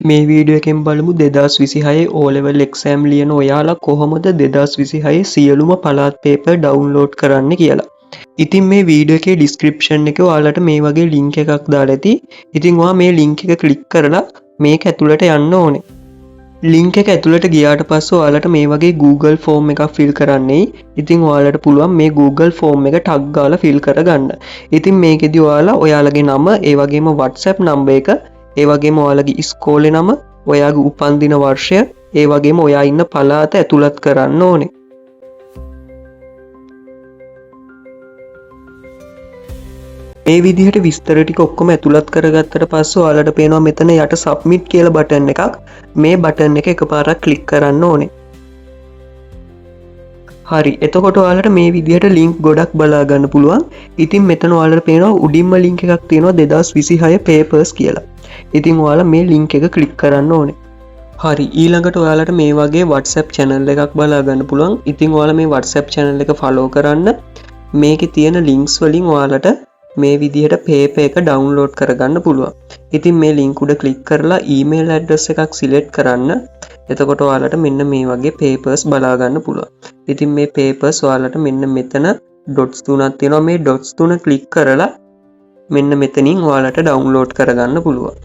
මේ වීඩියෝ එකෙන් බලමු 2026 O level exam ලියන ඔයාලා කොහොමද 2026 සියලුම පළාත් පේපර් ඩවුන්ලෝඩ් කරන්න කියලා. ඉතින් මේ වීඩියෝ එකේ ඩිස්ක්‍රිප්ෂන් එකේ ඔයාලට මේ වගේ ලින්ක් එකක් දාලා ඇති. ඉතින් ඔයා මේ ලින්ක් එක ක්ලික් කරලා මේක ඇතුළට යන්න ඕනේ. ලින්ක් එක ඇතුළට ගියාට පස්සේ ඔයාලට මේ වගේ Google ෆෝම් එකක් ෆිල් කරන්නයි. ඉතින් ඔයාලට පුළුවන් මේ Google ෆෝම් එක ටග් ගාලා ෆිල් කරගන්න. ඉතින් මේකෙදි ඔයාලා ඔයාලගේ නම, ඒ වගේම WhatsApp නම්බර් එක, ඒ වගේම ඔයාලගේ ඉස්කෝලේ නම, ඔයාගේ උපන්දින වර්ෂය, ඒ වගේම ඔයා ඉන්න පළාත ඇතුළත් කරන්න ඕනේ. මේ විදිහට විස්තර ටික ඔක්කොම ඇතුළත් කරගත්තට පස්සේ ඔයාලට පේනවා මෙතන යට සබ්මිට් කියලා බටන් එකක්. මේ බටන් එක එකපාරක් ක්ලික් කරන්න ඕනේ. හරි. එතකොට ඔයාලට මේ විදිහට ලින්ක් ගොඩක් බලා ගන්න පුළුවන්. ඉතින් මෙතන ඔයාලට පේනවා උඩින්ම ලින්ක් එකක් තියෙනවා 2026 papers කියලා. ඉතින් ඔයාලා මේ ලින්ක් එක ක්ලික් කරන්න ඕනේ. හරි. ඊළඟට ඔයාලට මේ වගේ WhatsApp channel එකක් බලා ගන්න පුළුවන්. ඉතින් ඔයාලා මේ WhatsApp channel එක follow කරන්න. මේකේ තියෙන links වලින් ඔයාලට මේ විදිහට paper එක download කරගන්න පුළුවන්. ඉතින් මේ link උඩ click කරලා email address එකක් select කරන්න. එතකොට ඔයාලට මෙන්න මේ වගේ papers බලා ගන්න පුළුවන්. ඉතින් මේ papers ඔයාලට මෙන්න මෙතන dots තුනක් තියෙනවා. මේ dots තුන click කරලා මෙන්න මෙතනින් ඔයාලට download කරගන්න පුළුවන්.